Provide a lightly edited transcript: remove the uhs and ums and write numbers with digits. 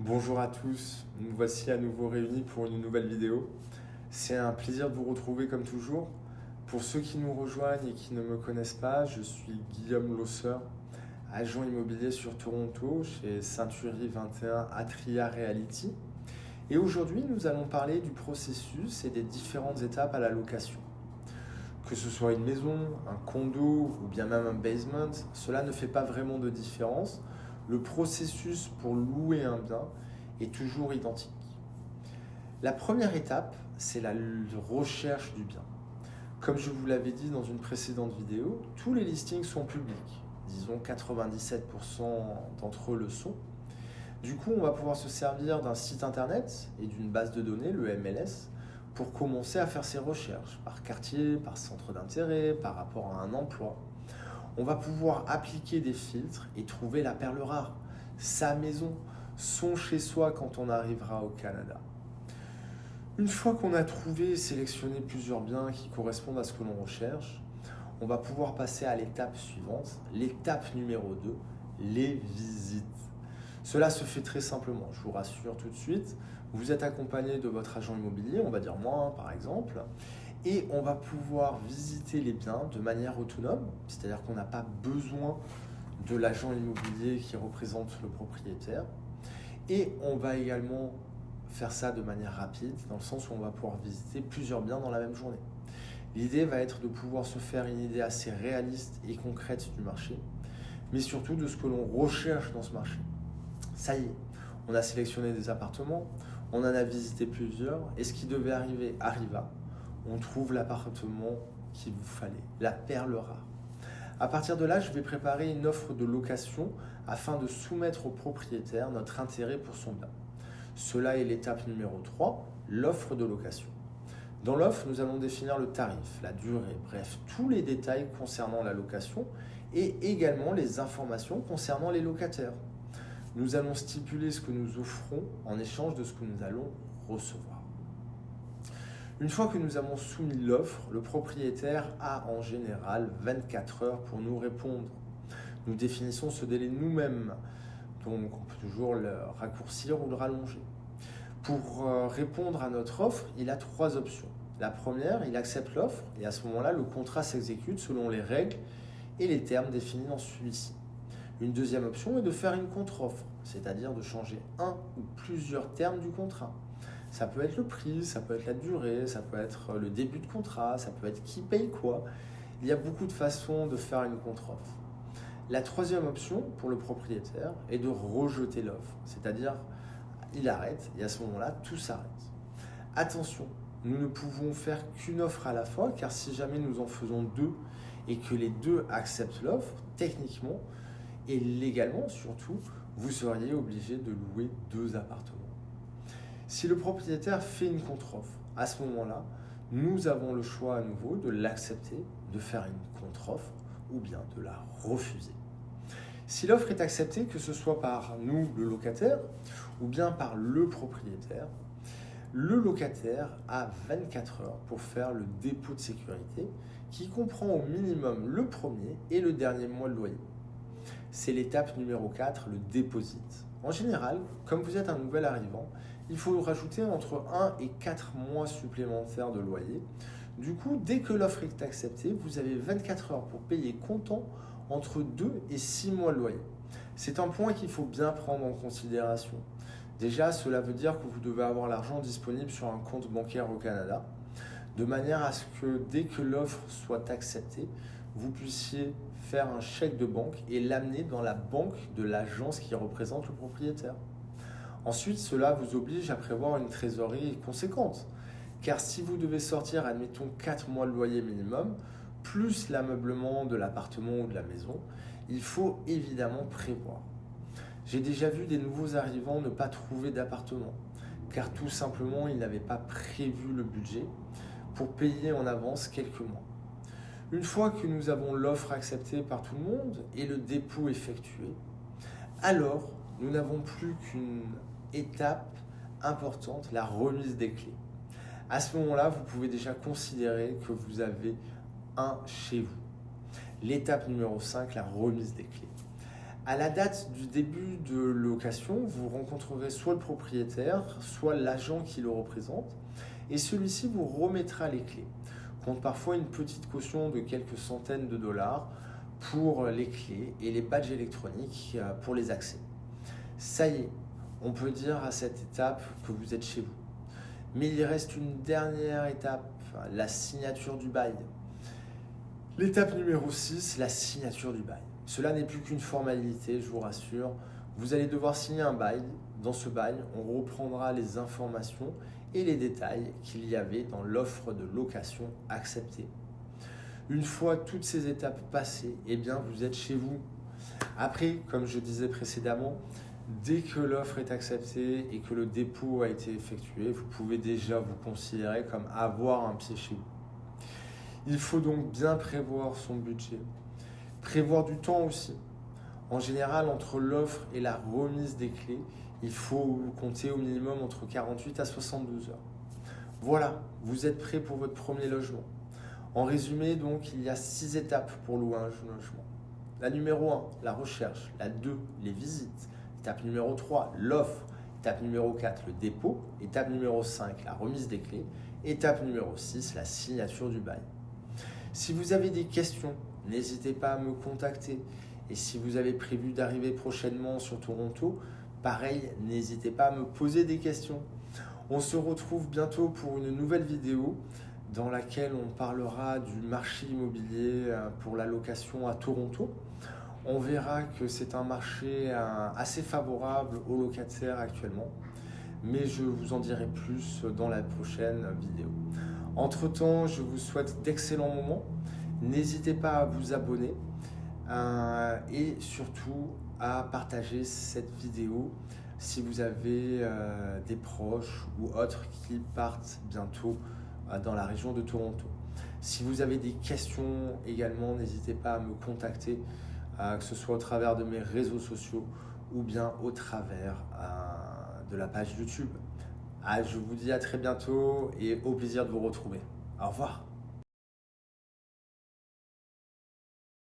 Bonjour à tous, nous voici à nouveau réunis pour une nouvelle vidéo. C'est un plaisir de vous retrouver comme toujours. Pour ceux qui nous rejoignent et qui ne me connaissent pas, je suis Guillaume Losseur, agent immobilier sur Toronto chez Century 21 Atria Realty. Et aujourd'hui, nous allons parler du processus et des différentes étapes à la location. Que ce soit une maison, un condo ou bien même un basement, cela ne fait pas vraiment de différence. Le processus pour louer un bien est toujours identique. La première étape, c'est la recherche du bien. Comme je vous l'avais dit dans une précédente vidéo, tous les listings sont publics. Disons 97% d'entre eux le sont. Du coup, on va pouvoir se servir d'un site internet et d'une base de données, le MLS, pour commencer à faire ses recherches par quartier, par centre d'intérêt, par rapport à un emploi. On va pouvoir appliquer des filtres et trouver la perle rare, sa maison, son chez-soi quand on arrivera au Canada. Une fois qu'on a trouvé et sélectionné plusieurs biens qui correspondent à ce que l'on recherche, on va pouvoir passer à l'étape suivante, l'étape numéro 2, les visites. Cela se fait très simplement, je vous rassure tout de suite. Vous êtes accompagné de votre agent immobilier, on va dire moi par exemple, et on va pouvoir visiter les biens de manière autonome, c'est-à-dire qu'on n'a pas besoin de l'agent immobilier qui représente le propriétaire. Et on va également faire ça de manière rapide, dans le sens où on va pouvoir visiter plusieurs biens dans la même journée. L'idée va être de pouvoir se faire une idée assez réaliste et concrète du marché, mais surtout de ce que l'on recherche dans ce marché. Ça y est, on a sélectionné des appartements, on en a visité plusieurs, et ce qui devait arriver arriva. On trouve l'appartement qu'il vous fallait, la perle rare. À partir de là, je vais préparer une offre de location afin de soumettre au propriétaire notre intérêt pour son bien. Cela est l'étape numéro 3, l'offre de location. Dans l'offre, nous allons définir le tarif, la durée, bref, tous les détails concernant la location et également les informations concernant les locataires. Nous allons stipuler ce que nous offrons en échange de ce que nous allons recevoir. Une fois que nous avons soumis l'offre, le propriétaire a en général 24 heures pour nous répondre. Nous définissons ce délai nous-mêmes, donc on peut toujours le raccourcir ou le rallonger. Pour répondre à notre offre, il a 3 options. La première, il accepte l'offre et à ce moment-là, le contrat s'exécute selon les règles et les termes définis dans celui-ci. Une deuxième option est de faire une contre-offre, c'est-à-dire de changer un ou plusieurs termes du contrat. Ça peut être le prix, ça peut être la durée, ça peut être le début de contrat, ça peut être qui paye quoi. Il y a beaucoup de façons de faire une contre-offre. La troisième option pour le propriétaire est de rejeter l'offre, c'est-à-dire il arrête et à ce moment-là, tout s'arrête. Attention, nous ne pouvons faire qu'une offre à la fois car si jamais nous en faisons 2 et que les 2 acceptent l'offre, techniquement et légalement surtout, vous seriez obligé de louer 2 appartements. Si le propriétaire fait une contre-offre, à ce moment-là, nous avons le choix à nouveau de l'accepter, de faire une contre-offre ou bien de la refuser. Si l'offre est acceptée, que ce soit par nous, le locataire, ou bien par le propriétaire, le locataire a 24 heures pour faire le dépôt de sécurité qui comprend au minimum le premier et le dernier mois de loyer. C'est l'étape numéro 4, le déposit. En général, comme vous êtes un nouvel arrivant, il faut rajouter entre 1 et 4 mois supplémentaires de loyer. Du coup, dès que l'offre est acceptée, vous avez 24 heures pour payer comptant entre 2 et 6 mois de loyer. C'est un point qu'il faut bien prendre en considération. Déjà, cela veut dire que vous devez avoir l'argent disponible sur un compte bancaire au Canada, de manière à ce que dès que l'offre soit acceptée, vous puissiez faire un chèque de banque et l'amener dans la banque de l'agence qui représente le propriétaire. Ensuite, cela vous oblige à prévoir une trésorerie conséquente, car si vous devez sortir, admettons, 4 mois de loyer minimum, plus l'ameublement de l'appartement ou de la maison, il faut évidemment prévoir. J'ai déjà vu des nouveaux arrivants ne pas trouver d'appartement, car tout simplement, ils n'avaient pas prévu le budget pour payer en avance quelques mois. Une fois que nous avons l'offre acceptée par tout le monde et le dépôt effectué, alors nous n'avons plus qu'une étape importante, la remise des clés. À ce moment-là, vous pouvez déjà considérer que vous avez un chez vous. L'étape numéro 5, la remise des clés. À la date du début de location, vous rencontrerez soit le propriétaire, soit l'agent qui le représente, et celui-ci vous remettra les clés, compte parfois une petite caution de quelques centaines de dollars pour les clés et les badges électroniques pour les accès. Ça y est, on peut dire à cette étape que vous êtes chez vous. Mais il reste une dernière étape, la signature du bail. L'étape numéro 6, la signature du bail. Cela n'est plus qu'une formalité, je vous rassure. Vous allez devoir signer un bail. Dans ce bail, on reprendra les informations et les détails qu'il y avait dans l'offre de location acceptée. Une fois toutes ces étapes passées, eh bien, vous êtes chez vous. Après, comme je disais précédemment, dès que l'offre est acceptée et que le dépôt a été effectué, vous pouvez déjà vous considérer comme avoir un pied chez vous. Il faut donc bien prévoir son budget, prévoir du temps aussi. En général, entre l'offre et la remise des clés, il faut compter au minimum entre 48 à 72 heures. Voilà, vous êtes prêt pour votre premier logement. En résumé, donc, il y a 6 étapes pour louer un logement. La numéro 1, la recherche. La 2, les visites. Étape numéro 3, l'offre. Étape numéro 4, le dépôt. Étape numéro 5, la remise des clés. Étape numéro 6, la signature du bail. Si vous avez des questions, n'hésitez pas à me contacter. Et si vous avez prévu d'arriver prochainement sur Toronto, pareil, n'hésitez pas à me poser des questions. On se retrouve bientôt pour une nouvelle vidéo dans laquelle on parlera du marché immobilier pour la location à Toronto. On verra que c'est un marché assez favorable aux locataires actuellement, mais je vous en dirai plus dans la prochaine vidéo. Entre-temps, je vous souhaite d'excellents moments. N'hésitez pas à vous abonner et surtout à partager cette vidéo si vous avez des proches ou autres qui partent bientôt dans la région de Toronto. Si vous avez des questions également, n'hésitez pas à me contacter, que ce soit au travers de mes réseaux sociaux ou bien au travers de la page YouTube. Je vous dis à très bientôt et au plaisir de vous retrouver. Au revoir.